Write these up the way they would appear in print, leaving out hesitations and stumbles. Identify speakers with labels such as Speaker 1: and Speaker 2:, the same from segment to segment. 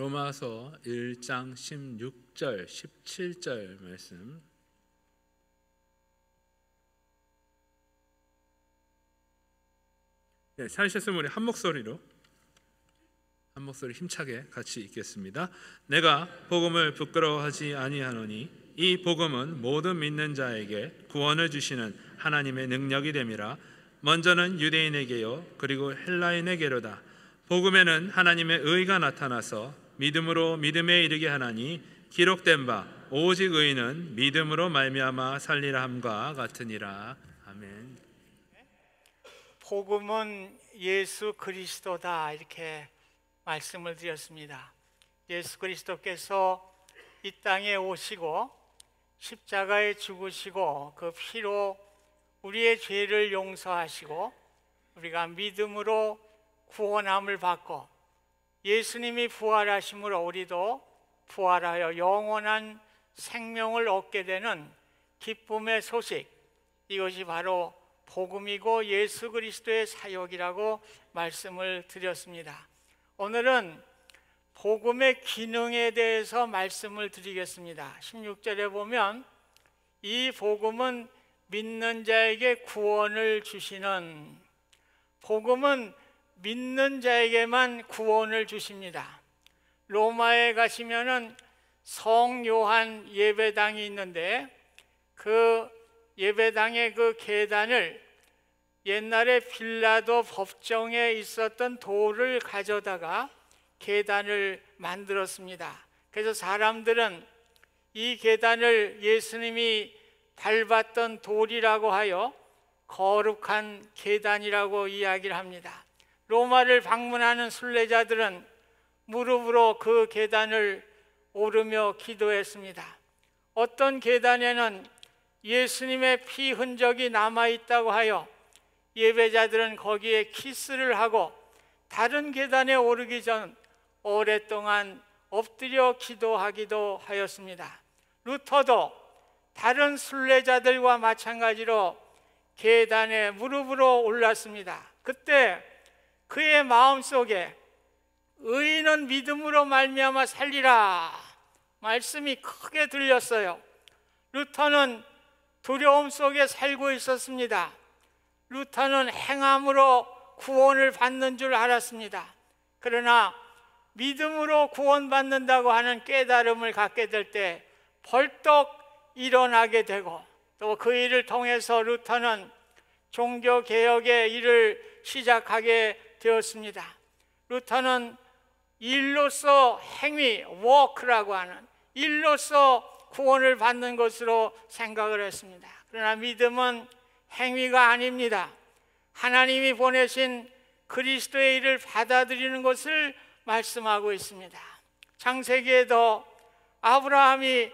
Speaker 1: 로마서 1장 16절 17절 말씀. 네, 찾으셨으면 우리 한 목소리 힘차게 같이 읽겠습니다. 내가 복음을 부끄러워하지 아니하노니 이 복음은 모든 믿는 자에게 구원을 주시는 하나님의 능력이 됨이라. 먼저는 유대인에게요 그리고 헬라인에게로다. 복음에는 하나님의 의가 나타나서 믿음으로 믿음에 이르게 하나니 기록된 바 오직 의인은 믿음으로 말미암아 살리라 함과 같으니라. 아멘.
Speaker 2: 복음은 예수 그리스도다, 이렇게 말씀을 드렸습니다. 예수 그리스도께서 이 땅에 오시고 십자가에 죽으시고 그 피로 우리의 죄를 용서하시고 우리가 믿음으로 구원함을 받고 예수님이 부활하심으로 우리도 부활하여 영원한 생명을 얻게 되는 기쁨의 소식, 이것이 바로 복음이고 예수 그리스도의 사역이라고 말씀을 드렸습니다. 오늘은 복음의 기능에 대해서 말씀을 드리겠습니다. 16절에 보면 이 복음은 믿는 자에게 구원을 주시는, 복음은 믿는 자에게만 구원을 주십니다. 로마에 가시면은 성 요한 예배당이 있는데 그 예배당의 그 계단을 옛날에 빌라도 법정에 있었던 돌을 가져다가 계단을 만들었습니다. 그래서 사람들은 이 계단을 예수님이 밟았던 돌이라고 하여 거룩한 계단이라고 이야기를 합니다. 로마를 방문하는 순례자들은 무릎으로 그 계단을 오르며 기도했습니다. 어떤 계단에는 예수님의 피 흔적이 남아있다고 하여 예배자들은 거기에 키스를 하고 다른 계단에 오르기 전 오랫동안 엎드려 기도하기도 하였습니다. 루터도 다른 순례자들과 마찬가지로 계단에 무릎으로 올랐습니다. 그때 그의 마음속에 의인은 믿음으로 말미암아 살리라 말씀이 크게 들렸어요. 루터는 두려움 속에 살고 있었습니다. 루터는 행함으로 구원을 받는 줄 알았습니다. 그러나 믿음으로 구원받는다고 하는 깨달음을 갖게 될 때 벌떡 일어나게 되고 또 그 일을 통해서 루터는 종교개혁의 일을 시작하게 되었습니다. 루터는 일로서 행위, 워크라고 하는 일로서 구원을 받는 것으로 생각을 했습니다. 그러나 믿음은 행위가 아닙니다. 하나님이 보내신 그리스도의 일을 받아들이는 것을 말씀하고 있습니다. 창세기에도 아브라함이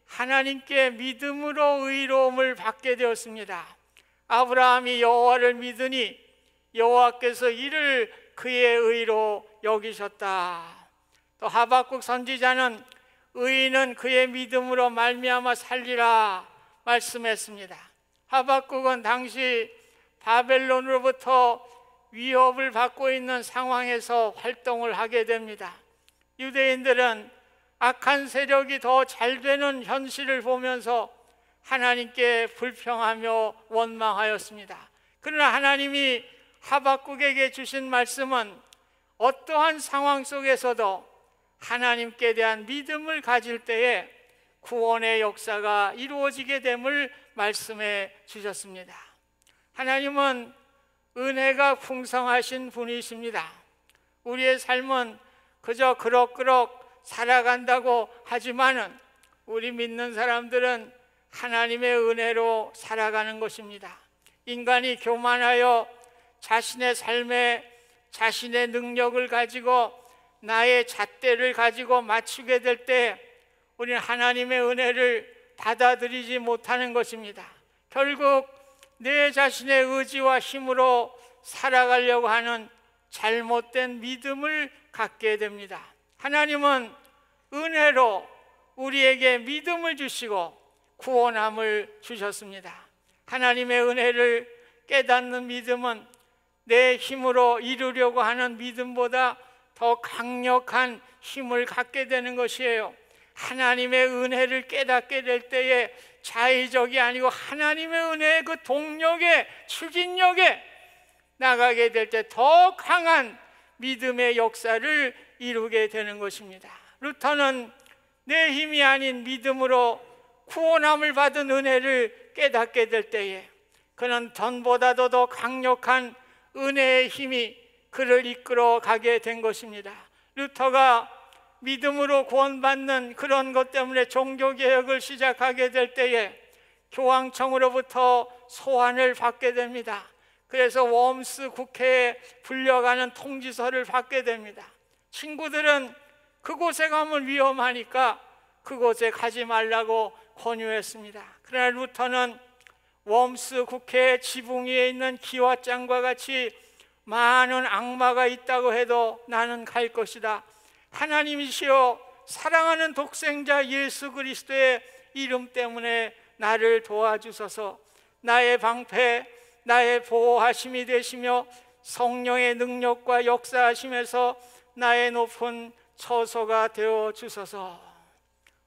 Speaker 2: 하나님께 믿음으로 의로움을 받게 되었습니다. 아브라함이 여호와를 믿으니 여호와께서 이를 그의 의로 여기셨다. 또 하박국 선지자는 의인은 그의 믿음으로 말미암아 살리라 말씀했습니다. 하박국은 당시 바벨론으로부터 위협을 받고 있는 상황에서 활동을 하게 됩니다. 유대인들은 악한 세력이 더 잘 되는 현실을 보면서 하나님께 불평하며 원망하였습니다. 그러나 하나님이 하박국에게 주신 말씀은 어떠한 상황 속에서도 하나님께 대한 믿음을 가질 때에 구원의 역사가 이루어지게 됨을 말씀해 주셨습니다. 하나님은 은혜가 풍성하신 분이십니다. 우리의 삶은 그저 그럭그럭 살아간다고 하지만은 우리 믿는 사람들은 하나님의 은혜로 살아가는 것입니다. 인간이 교만하여 자신의 삶에 자신의 능력을 가지고 나의 잣대를 가지고 맞추게 될 때 우리는 하나님의 은혜를 받아들이지 못하는 것입니다. 결국 내 자신의 의지와 힘으로 살아가려고 하는 잘못된 믿음을 갖게 됩니다. 하나님은 은혜로 우리에게 믿음을 주시고 구원함을 주셨습니다. 하나님의 은혜를 깨닫는 믿음은 내 힘으로 이루려고 하는 믿음보다 더 강력한 힘을 갖게 되는 것이에요. 하나님의 은혜를 깨닫게 될 때에 자의적이 아니고 하나님의 은혜의 그 동력에, 추진력에 나가게 될 때 더 강한 믿음의 역사를 이루게 되는 것입니다. 루터는 내 힘이 아닌 믿음으로 구원함을 받은 은혜를 깨닫게 될 때에 그는 전보다도 더 강력한 은혜의 힘이 그를 이끌어 가게 된 것입니다. 루터가 믿음으로 구원받는 그런 것 때문에 종교개혁을 시작하게 될 때에 교황청으로부터 소환을 받게 됩니다. 그래서 웜스 국회에 불려가는 통지서를 받게 됩니다. 친구들은 그곳에 가면 위험하니까 그곳에 가지 말라고 권유했습니다. 그러나 루터는 웜스 국회의 지붕 위에 있는 기와장과 같이 많은 악마가 있다고 해도 나는 갈 것이다. 하나님이시여, 사랑하는 독생자 예수 그리스도의 이름 때문에 나를 도와주소서. 나의 방패, 나의 보호하심이 되시며 성령의 능력과 역사하심에서 나의 높은 처소가 되어 주소서.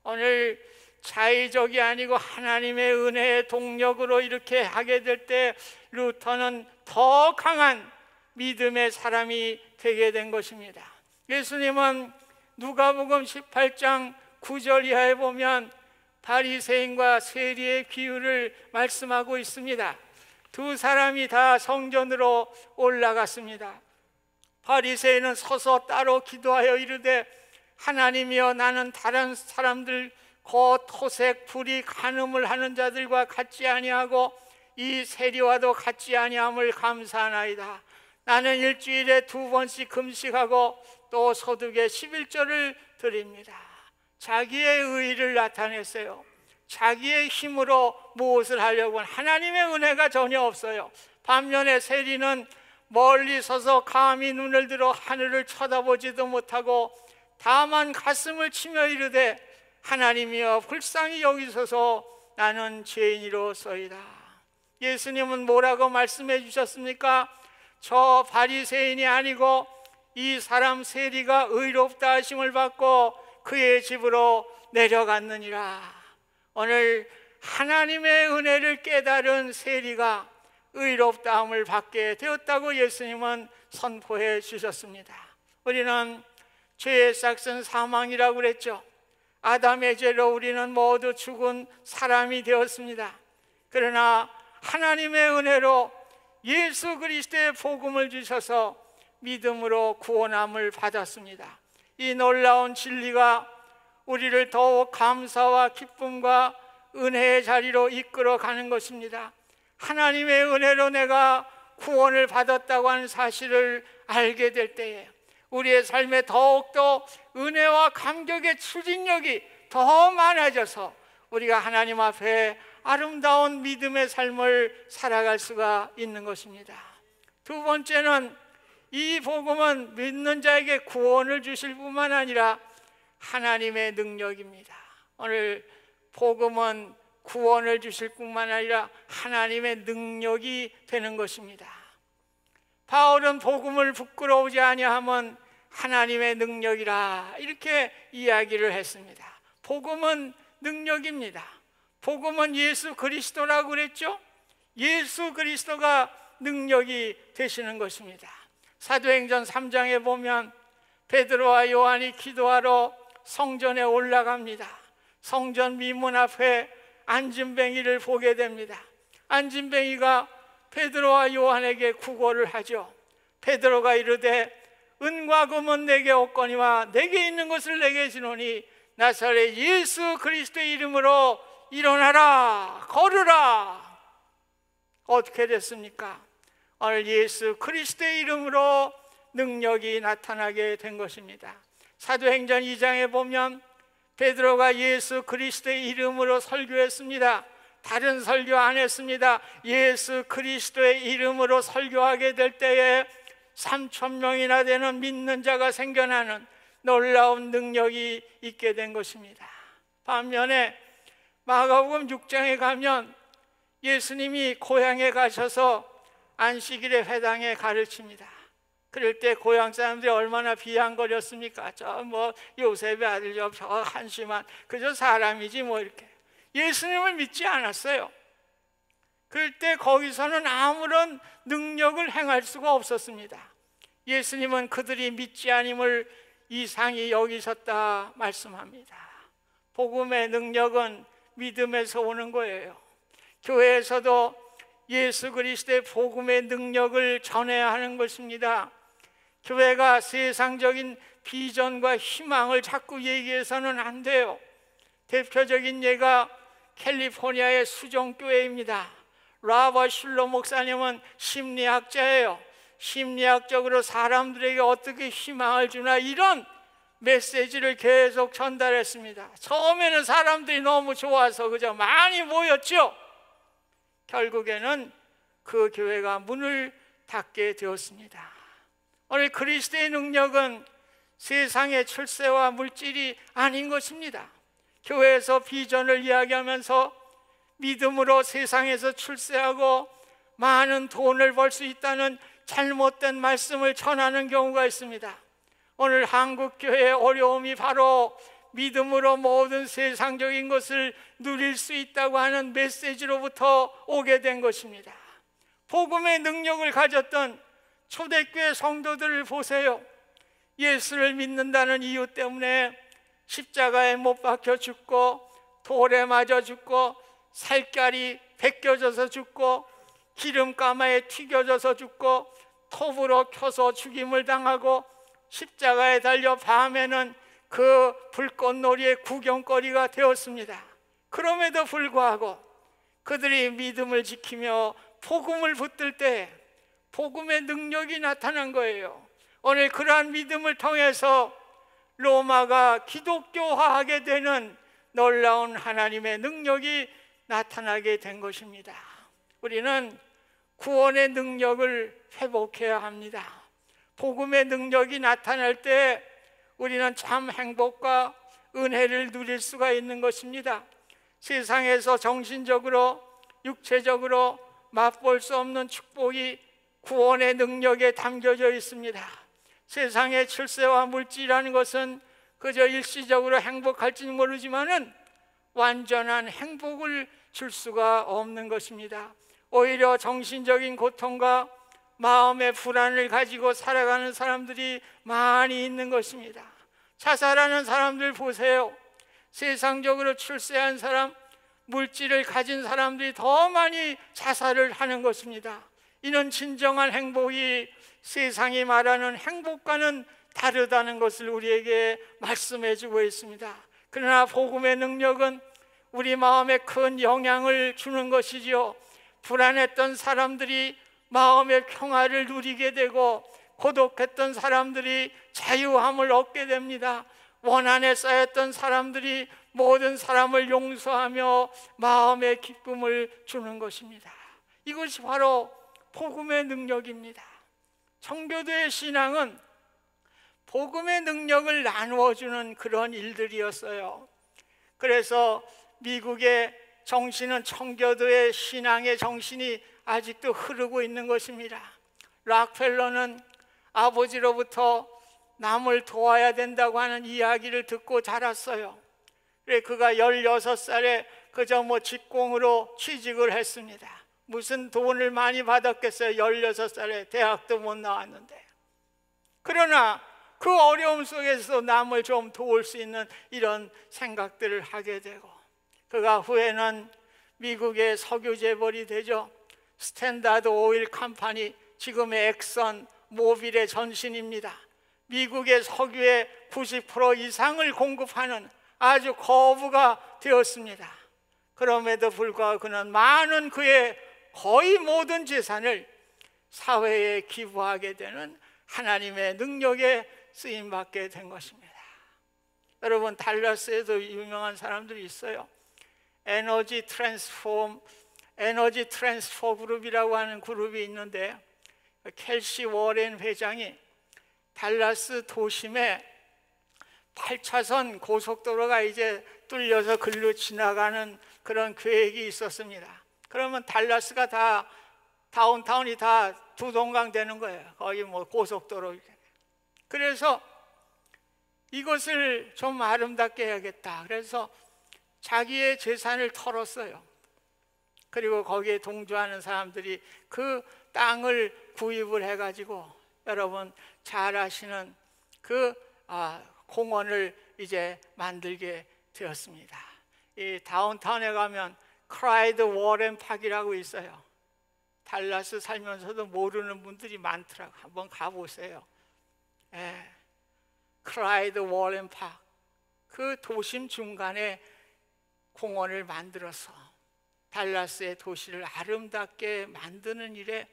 Speaker 2: 오늘 자의적이 아니고 하나님의 은혜의 동력으로 이렇게 하게 될 때 루터는 더 강한 믿음의 사람이 되게 된 것입니다. 예수님은 누가복음 18장 9절 이하에 보면 바리새인과 세리의 비유를 말씀하고 있습니다. 두 사람이 다 성전으로 올라갔습니다. 바리새인은 서서 따로 기도하여 이르되 하나님이여, 나는 다른 사람들 곧 토색, 불이, 간음을 하는 자들과 같지 아니하고 이 세리와도 같지 아니함을 감사하나이다. 나는 일주일에 2번씩 금식하고 또 소득의 11조를 드립니다. 자기의 의의를 나타냈어요. 자기의 힘으로 무엇을 하려고 하나님의 은혜가 전혀 없어요. 반면에 세리는 멀리 서서 감히 눈을 들어 하늘을 쳐다보지도 못하고 다만 가슴을 치며 이르되 하나님이여, 불쌍히 여기소서, 나는 죄인이로소이다. 예수님은 뭐라고 말씀해 주셨습니까? 저 바리새인이 아니고 이 사람 세리가 의롭다 하심을 받고 그의 집으로 내려갔느니라. 오늘 하나님의 은혜를 깨달은 세리가 의롭다함을 받게 되었다고 예수님은 선포해 주셨습니다. 우리는 죄의 싹은 사망이라고 그랬죠. 아담의 죄로 우리는 모두 죽은 사람이 되었습니다. 그러나 하나님의 은혜로 예수 그리스도의 복음을 주셔서 믿음으로 구원함을 받았습니다. 이 놀라운 진리가 우리를 더욱 감사와 기쁨과 은혜의 자리로 이끌어 가는 것입니다. 하나님의 은혜로 내가 구원을 받았다고 하는 사실을 알게 될 때에 우리의 삶에 더욱더 은혜와 감격의 추진력이 더 많아져서 우리가 하나님 앞에 아름다운 믿음의 삶을 살아갈 수가 있는 것입니다. 두 번째는 이 복음은 믿는 자에게 구원을 주실 뿐만 아니라 하나님의 능력입니다. 오늘 복음은 구원을 주실 뿐만 아니라 하나님의 능력이 되는 것입니다. 바울은 복음을 부끄러우지 아니하면 하나님의 능력이라 이렇게 이야기를 했습니다. 복음은 능력입니다. 복음은 예수 그리스도라고 그랬죠. 예수 그리스도가 능력이 되시는 것입니다. 사도행전 3장에 보면 베드로와 요한이 기도하러 성전에 올라갑니다. 성전 미문 앞에 안진뱅이를 보게 됩니다. 안진뱅이가 베드로와 요한에게 구걸을 하죠. 베드로가 이르되 은과 금은 내게 없거니와 내게 있는 것을 내게 주노니 나사렛 예수 그리스도의 이름으로 일어나라, 걸으라. 어떻게 됐습니까? 오늘 예수 그리스도의 이름으로 능력이 나타나게 된 것입니다. 사도행전 2장에 보면 베드로가 예수 그리스도의 이름으로 설교했습니다. 다른 설교 안 했습니다. 예수 그리스도의 이름으로 설교하게 될 때에 3,000명이나 되는 믿는 자가 생겨나는 놀라운 능력이 있게 된 것입니다. 반면에 마가복음 6장에 가면 예수님이 고향에 가셔서 안식일에 회당에 가르칩니다. 그럴 때 고향 사람들이 얼마나 비양거렸습니까? 저 뭐 요셉의 아들 저 한심한 그저 사람이지 뭐 이렇게. 예수님을 믿지 않았어요. 그럴 때 거기서는 아무런 능력을 행할 수가 없었습니다. 예수님은 그들이 믿지 않음을 이상히 여기셨다 말씀합니다. 복음의 능력은 믿음에서 오는 거예요. 교회에서도 예수 그리스도의 복음의 능력을 전해야 하는 것입니다. 교회가 세상적인 비전과 희망을 자꾸 얘기해서는 안 돼요. 대표적인 예가 캘리포니아의 수종교회입니다. 라바 슐러 목사님은 심리학자예요. 심리학적으로 사람들에게 어떻게 희망을 주나 이런 메시지를 계속 전달했습니다. 처음에는 사람들이 너무 좋아서 그저 많이 모였죠. 결국에는 그 교회가 문을 닫게 되었습니다. 오늘 그리스도의 능력은 세상의 출세와 물질이 아닌 것입니다. 교회에서 비전을 이야기하면서 믿음으로 세상에서 출세하고 많은 돈을 벌 수 있다는 잘못된 말씀을 전하는 경우가 있습니다. 오늘 한국교회의 어려움이 바로 믿음으로 모든 세상적인 것을 누릴 수 있다고 하는 메시지로부터 오게 된 것입니다. 복음의 능력을 가졌던 초대교회 성도들을 보세요. 예수를 믿는다는 이유 때문에 십자가에 못 박혀 죽고 돌에 맞아 죽고 살갗이 벗겨져서 죽고 기름가마에 튀겨져서 죽고 톱으로 켜서 죽임을 당하고 십자가에 달려 밤에는 그 불꽃놀이의 구경거리가 되었습니다. 그럼에도 불구하고 그들이 믿음을 지키며 복음을 붙들 때 복음의 능력이 나타난 거예요. 오늘 그러한 믿음을 통해서 로마가 기독교화하게 되는 놀라운 하나님의 능력이 나타나게 된 것입니다. 우리는 구원의 능력을 회복해야 합니다. 복음의 능력이 나타날 때 우리는 참 행복과 은혜를 누릴 수가 있는 것입니다. 세상에서 정신적으로 육체적으로 맛볼 수 없는 축복이 구원의 능력에 담겨져 있습니다. 세상의 출세와 물질이라는 것은 그저 일시적으로 행복할지는 모르지만은 완전한 행복을 줄 수가 없는 것입니다. 오히려 정신적인 고통과 마음의 불안을 가지고 살아가는 사람들이 많이 있는 것입니다. 자살하는 사람들 보세요. 세상적으로 출세한 사람, 물질을 가진 사람들이 더 많이 자살을 하는 것입니다. 이는 진정한 행복이 세상이 말하는 행복과는 다르다는 것을 우리에게 말씀해 주고 있습니다. 그러나 복음의 능력은 우리 마음에 큰 영향을 주는 것이지요. 불안했던 사람들이 마음의 평화를 누리게 되고 고독했던 사람들이 자유함을 얻게 됩니다. 원한에 쌓였던 사람들이 모든 사람을 용서하며 마음의 기쁨을 주는 것입니다. 이것이 바로 복음의 능력입니다. 청교도의 신앙은 복음의 능력을 나누어주는 그런 일들이었어요. 그래서 미국의 정신은 청교도의 신앙의 정신이 아직도 흐르고 있는 것입니다. 락펠러는 아버지로부터 남을 도와야 된다고 하는 이야기를 듣고 자랐어요. 그래 그가 16살에 그저 직공으로 취직을 했습니다. 무슨 돈을 많이 받았겠어요. 16살에 대학도 못 나왔는데. 그러나 그 어려움 속에서 남을 좀 도울 수 있는 이런 생각들을 하게 되고, 그가 후에는 미국의 석유 재벌이 되죠. 스탠다드 오일 컴퍼니, 지금의 엑선 모빌의 전신입니다. 미국의 석유의 90% 이상을 공급하는 아주 거부가 되었습니다. 그럼에도 불구하고 그는 많은 그의 거의 모든 재산을 사회에 기부하게 되는 하나님의 능력에 쓰임받게 된 것입니다. 여러분, 달라스에도 유명한 사람들이 있어요. 에너지 트랜스포 그룹이라고 하는 그룹이 있는데, 켈시 워렌 회장이 달라스 도심에 8차선 고속도로가 이제 뚫려서 글로 지나가는 그런 계획이 있었습니다. 그러면 달라스가 다 다운타운이 다 두동강 되는 거예요. 거의 뭐 고속도로. 그래서 이것을 좀 아름답게 해야겠다. 그래서 자기의 재산을 털었어요. 그리고 거기에 동조하는 사람들이 그 땅을 구입을 해가지고 여러분 잘 아시는 그 공원을 이제 만들게 되었습니다. 이 다운타운에 가면 크라이드 워렌 팍이라고 있어요. 달라스 살면서도 모르는 분들이 많더라고. 한번 가보세요. 크라이드 워렌 팍, 그 도심 중간에 공원을 만들어서 달라스의 도시를 아름답게 만드는 일에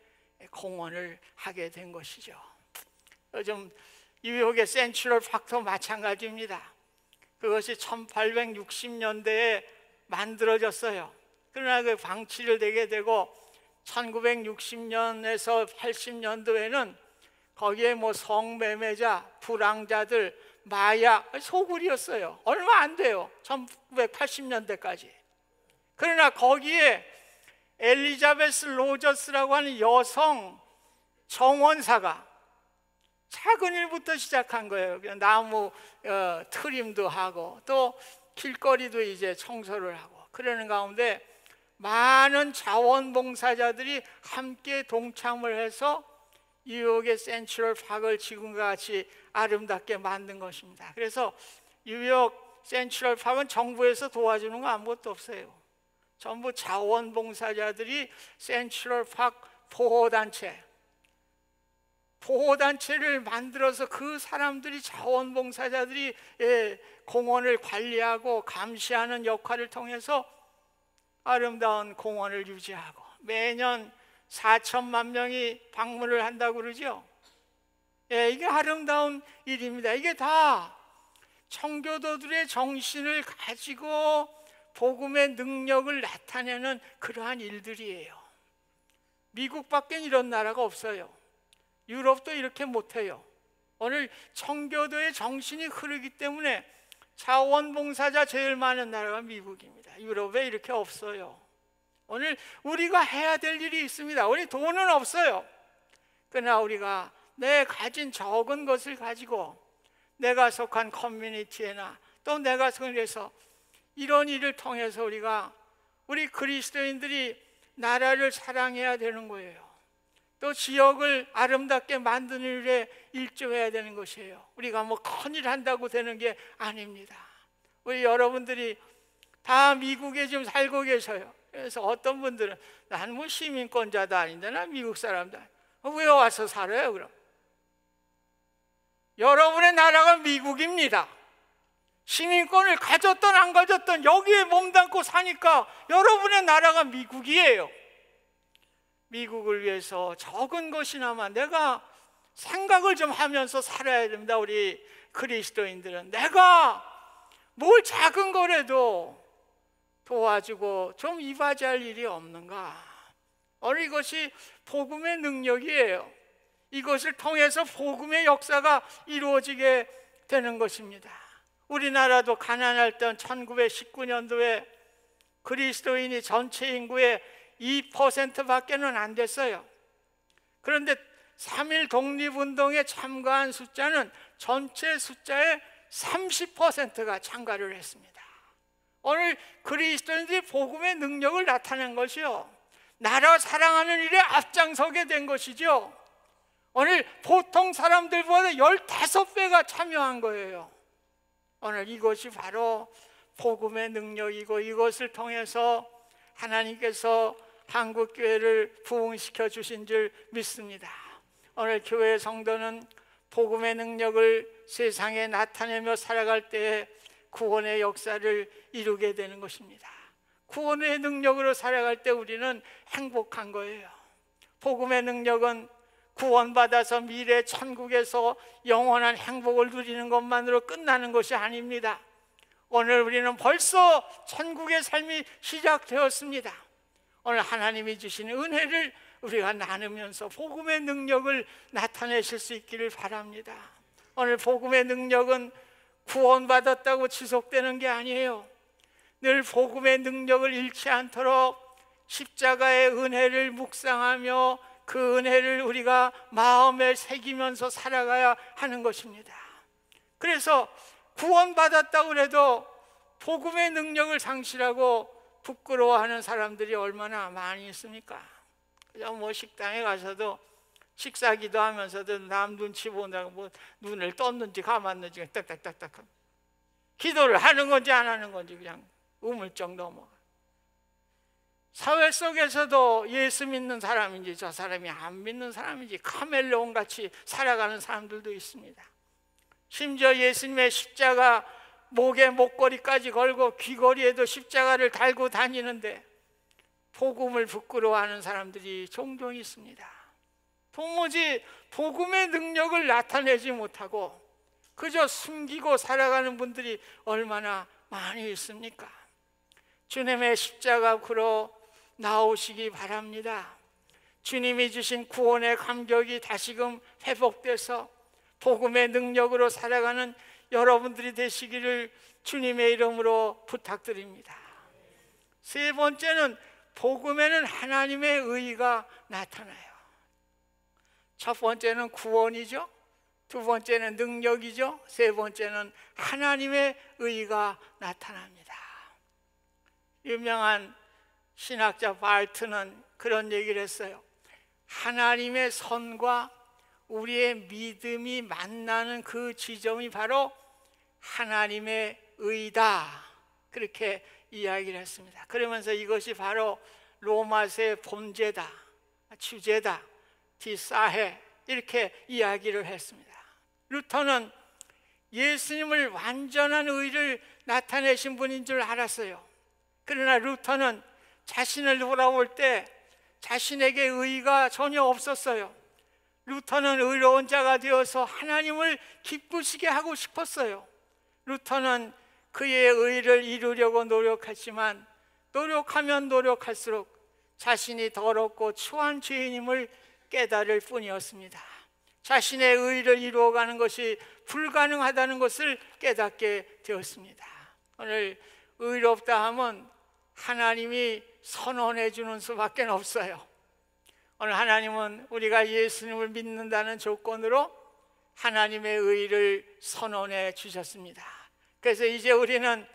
Speaker 2: 공헌을 하게 된 것이죠. 요즘 뉴욕의 센트럴 파크도 마찬가지입니다. 그것이 1860년대에 만들어졌어요. 그러나 그 방치를 되게 되고 1960년에서 80년도에는 거기에 뭐 성매매자, 불황자들, 마약, 소굴이었어요. 얼마 안 돼요. 1980년대까지. 그러나 거기에 엘리자베스 로저스라고 하는 여성 정원사가 작은 일부터 시작한 거예요. 나무 트림도 하고 또 길거리도 이제 청소를 하고 그러는 가운데 많은 자원봉사자들이 함께 동참을 해서 뉴욕의 센트럴 파크를 지금과 같이 아름답게 만든 것입니다. 그래서 뉴욕 센트럴 파크는 정부에서 도와주는 거 아무것도 없어요. 전부 자원봉사자들이 센트럴 파크 보호단체를 만들어서 그 사람들이 자원봉사자들이 공원을 관리하고 감시하는 역할을 통해서 아름다운 공원을 유지하고 매년 4천만 명이 방문을 한다고 그러죠. 이게 아름다운 일입니다. 이게 다 청교도들의 정신을 가지고 복음의 능력을 나타내는 그러한 일들이에요. 미국밖엔 이런 나라가 없어요. 유럽도 이렇게 못해요. 오늘 청교도의 정신이 흐르기 때문에 자원봉사자 제일 많은 나라가 미국입니다. 유럽에 이렇게 없어요. 오늘 우리가 해야 될 일이 있습니다. 우리 돈은 없어요. 그러나 우리가 내 가진 적은 것을 가지고 내가 속한 커뮤니티에나 또 내가 속해서 이런 일을 통해서 우리 그리스도인들이 나라를 사랑해야 되는 거예요. 또 지역을 아름답게 만드는 일에 일조해야 되는 것이에요. 우리가 뭐 큰일 한다고 되는 게 아닙니다. 우리 여러분들이 다 미국에 지금 살고 계셔요. 그래서 어떤 분들은 나는 뭐 시민권자도 아닌데 나 미국 사람도 왜 와서 살아요 그럼? 여러분의 나라가 미국입니다. 시민권을 가졌던 안 가졌던 여기에 몸담고 사니까 여러분의 나라가 미국이에요. 미국을 위해서 적은 것이나마 내가 생각을 좀 하면서 살아야 됩니다. 우리 그리스도인들은 내가 뭘 작은 거라도 도와주고 좀 이바지할 일이 없는가? 오늘 이것이 복음의 능력이에요. 이것을 통해서 복음의 역사가 이루어지게 되는 것입니다. 우리나라도 가난할 때 1919년도에 그리스도인이 전체 인구의 2%밖에는 안 됐어요. 그런데 3.1 독립운동에 참가한 숫자는 전체 숫자의 30%가 참가를 했습니다. 오늘 그리스도인들이 복음의 능력을 나타낸 것이요, 나라 사랑하는 일에 앞장서게 된 것이죠. 오늘 보통 사람들보다 15배가 참여한 거예요. 오늘 이것이 바로 복음의 능력이고 이것을 통해서 하나님께서 한국교회를 부흥시켜 주신 줄 믿습니다. 오늘 교회 성도는 복음의 능력을 세상에 나타내며 살아갈 때 구원의 역사를 이루게 되는 것입니다. 구원의 능력으로 살아갈 때 우리는 행복한 거예요. 복음의 능력은 구원받아서 미래 천국에서 영원한 행복을 누리는 것만으로 끝나는 것이 아닙니다. 오늘 우리는 벌써 천국의 삶이 시작되었습니다. 오늘 하나님이 주신 은혜를 우리가 나누면서 복음의 능력을 나타내실 수 있기를 바랍니다. 오늘 복음의 능력은 구원받았다고 지속되는 게 아니에요. 늘 복음의 능력을 잃지 않도록 십자가의 은혜를 묵상하며 그 은혜를 우리가 마음에 새기면서 살아가야 하는 것입니다. 그래서 구원받았다고 해도 복음의 능력을 상실하고 부끄러워하는 사람들이 얼마나 많이 있습니까? 그냥 뭐 식당에 가서도 식사 기도하면서도 남 눈치 본다고 뭐 눈을 떴는지 감았는지 딱딱딱딱 기도를 하는 건지 안 하는 건지 그냥 우물쩍 넘어가. 사회 속에서도 예수 믿는 사람인지 저 사람이 안 믿는 사람인지 카멜레온 같이 살아가는 사람들도 있습니다. 심지어 예수님의 십자가 목에 목걸이까지 걸고 귀걸이에도 십자가를 달고 다니는데 복음을 부끄러워하는 사람들이 종종 있습니다. 도무지 복음의 능력을 나타내지 못하고 그저 숨기고 살아가는 분들이 얼마나 많이 있습니까? 주님의 십자가 앞으로 나오시기 바랍니다. 주님이 주신 구원의 감격이 다시금 회복돼서 복음의 능력으로 살아가는 여러분들이 되시기를 주님의 이름으로 부탁드립니다. 세 번째는 복음에는 하나님의 의가 나타나요. 첫 번째는 구원이죠. 두 번째는 능력이죠. 세 번째는 하나님의 의가 나타납니다. 유명한 신학자 발트는 그런 얘기를 했어요. 하나님의 선과 우리의 믿음이 만나는 그 지점이 바로 하나님의 의다, 그렇게 이야기를 했습니다. 그러면서 이것이 바로 로마서의 본제다, 주제다, 디사해, 이렇게 이야기를 했습니다. 루터는 예수님을 완전한 의를 나타내신 분인 줄 알았어요. 그러나 루터는 자신을 돌아볼 때 자신에게 의가 전혀 없었어요. 루터는 의로운 자가 되어서 하나님을 기쁘시게 하고 싶었어요. 루터는 그의 의를 이루려고 노력했지만 노력하면 노력할수록 자신이 더럽고 추한 죄인임을 깨달을 뿐이었습니다. 자신의 의를 이루어가는 것이 불가능하다는 것을 깨닫게 되었습니다. 오늘 의롭다 하면 하나님이 선언해 주는 수밖에 없어요. 오늘 하나님은 우리가 예수님을 믿는다는 조건으로 하나님의 의를 선언해 주셨습니다. 그래서 이제 우리는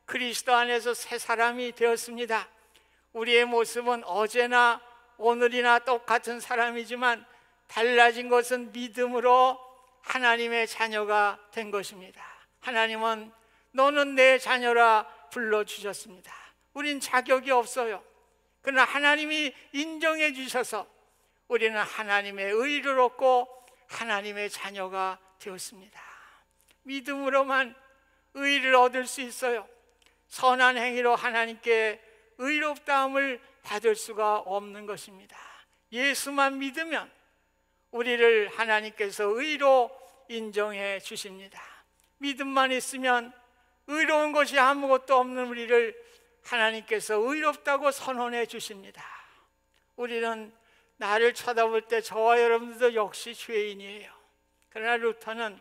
Speaker 2: 그리스도 안에서 새 사람이 되었습니다. 우리의 모습은 어제나 오늘이나 똑같은 사람이지만 달라진 것은 믿음으로 하나님의 자녀가 된 것입니다. 하나님은 너는 내 자녀라 불러주셨습니다. 우린 자격이 없어요. 그러나 하나님이 인정해 주셔서 우리는 하나님의 의를 얻고 하나님의 자녀가 되었습니다. 믿음으로만 의를 얻을 수 있어요. 선한 행위로 하나님께 의롭다함을 받을 수가 없는 것입니다. 예수만 믿으면 우리를 하나님께서 의로 인정해 주십니다. 믿음만 있으면 의로운 것이 아무것도 없는 우리를 하나님께서 의롭다고 선언해 주십니다. 우리는 나를 쳐다볼 때 저와 여러분들도 역시 죄인이에요. 그러나 루터는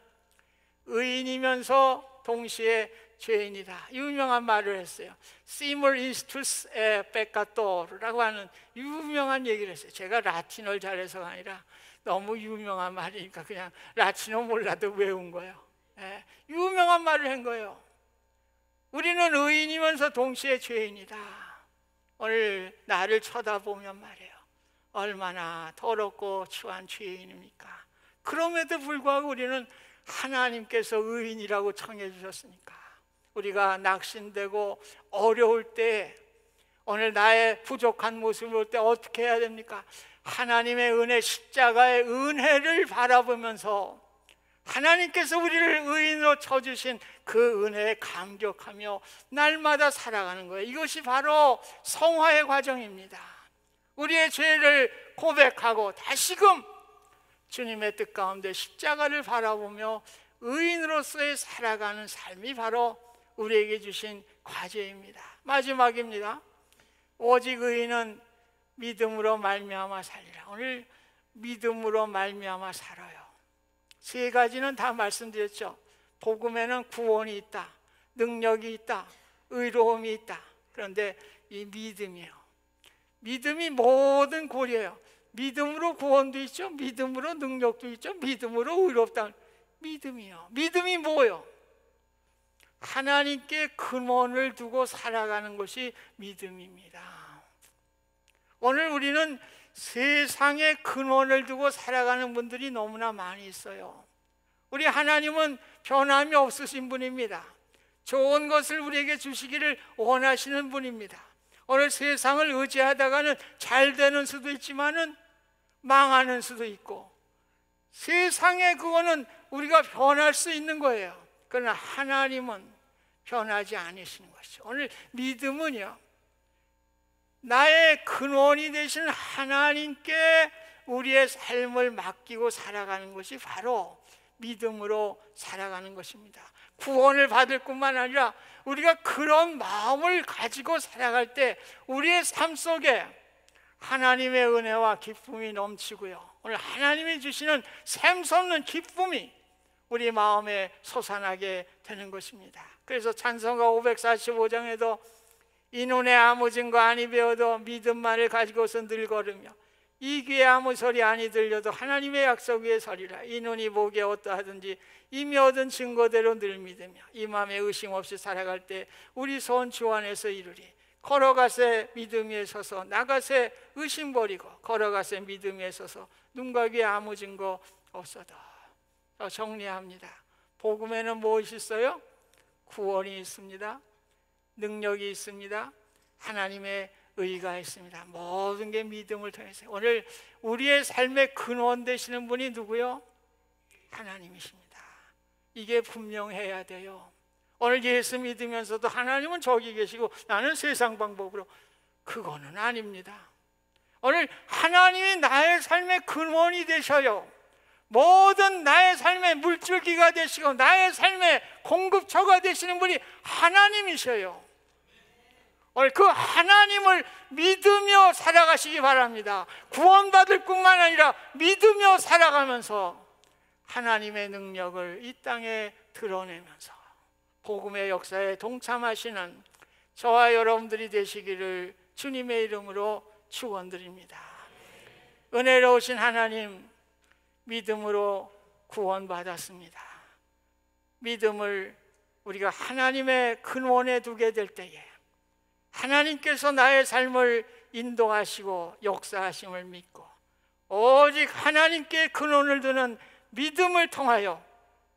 Speaker 2: 의인이면서 동시에 죄인이다, 유명한 말을 했어요. Simul istus e peccator라고 하는 유명한 얘기를 했어요. 제가 라틴어를 잘해서가 아니라 너무 유명한 말이니까 그냥 라틴어 몰라도 외운 거예요. 유명한 말을 한 거예요. 우리는 의인이면서 동시에 죄인이다. 오늘 나를 쳐다보면 말이에요, 얼마나 더럽고 추한 죄인입니까? 그럼에도 불구하고 우리는 하나님께서 의인이라고 청해 주셨으니까 우리가 낙심되고 어려울 때, 오늘 나의 부족한 모습을 볼 때 어떻게 해야 됩니까? 하나님의 은혜, 십자가의 은혜를 바라보면서 하나님께서 우리를 의인으로 쳐주신 그 은혜에 감격하며 날마다 살아가는 거예요. 이것이 바로 성화의 과정입니다. 우리의 죄를 고백하고 다시금 주님의 뜻 가운데 십자가를 바라보며 의인으로서의 살아가는 삶이 바로 우리에게 주신 과제입니다. 마지막입니다. 오직 의인은 믿음으로 말미암아 살리라. 오늘 믿음으로 말미암아 살아요. 세 가지는 다 말씀드렸죠. 복음에는 구원이 있다, 능력이 있다, 의로움이 있다. 그런데 이 믿음이에요. 믿음이 모든 고리예요. 믿음으로 구원도 있죠. 믿음으로 능력도 있죠. 믿음으로 의롭다. 믿음이요. 믿음이 뭐요? 하나님께 근원을 두고 살아가는 것이 믿음입니다. 오늘 우리는 세상에 근원을 두고 살아가는 분들이 너무나 많이 있어요. 우리 하나님은 변함이 없으신 분입니다. 좋은 것을 우리에게 주시기를 원하시는 분입니다. 오늘 세상을 의지하다가는 잘 되는 수도 있지만은 망하는 수도 있고, 세상의 그거는 우리가 변할 수 있는 거예요. 그러나 하나님은 변하지 않으시는 것이죠. 오늘 믿음은요, 나의 근원이 되신 하나님께 우리의 삶을 맡기고 살아가는 것이 바로 믿음으로 살아가는 것입니다. 구원을 받을 뿐만 아니라 우리가 그런 마음을 가지고 살아갈 때 우리의 삶 속에 하나님의 은혜와 기쁨이 넘치고요, 오늘 하나님이 주시는 샘솟는 기쁨이 우리 마음에 솟아나게 되는 것입니다. 그래서 찬송가 545장에도 이 눈에 아무 증거 아니 배워도 믿음만을 가지고서 늘 걸으며 이 귀에 아무 소리 아니 들려도 하나님의 약속 위에 서리라. 이 눈이 보기에 어떠하든지 이미 얻은 증거대로 늘 믿으며 이 마음에 의심 없이 살아갈 때 우리 소원 주 안에서 이루리. 걸어가세 믿음 위에 서서 나가세 의심 버리고 걸어가세 믿음 위에 서서 눈과 귀에 아무 증거 없어도. 정리합니다. 복음에는 무엇이 있어요? 구원이 있습니다. 능력이 있습니다. 하나님의 의가 있습니다. 모든 게 믿음을 통해서. 오늘 우리의 삶의 근원 되시는 분이 누구요? 하나님이십니다. 이게 분명해야 돼요. 오늘 예수 믿으면서도 하나님은 저기 계시고 나는 세상 방법으로, 그거는 아닙니다. 오늘 하나님이 나의 삶의 근원이 되셔요. 모든 나의 삶의 물줄기가 되시고 나의 삶의 공급처가 되시는 분이 하나님이셔요. 오늘 그 하나님을 믿으며 살아가시기 바랍니다. 구원받을 뿐만 아니라 믿으며 살아가면서 하나님의 능력을 이 땅에 드러내면서 복음의 역사에 동참하시는 저와 여러분들이 되시기를 주님의 이름으로 축원드립니다. 은혜로우신 하나님, 믿음으로 구원받았습니다. 믿음을 우리가 하나님의 근원에 두게 될 때에 하나님께서 나의 삶을 인도하시고 역사하심을 믿고 오직 하나님께 근원을 두는 믿음을 통하여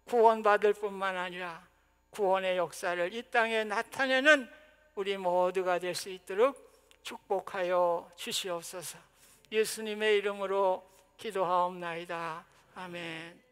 Speaker 2: 구원받을 뿐만 아니라 구원의 역사를 이 땅에 나타내는 우리 모두가 될 수 있도록 축복하여 주시옵소서. 예수님의 이름으로 기도하옵나이다. 아멘.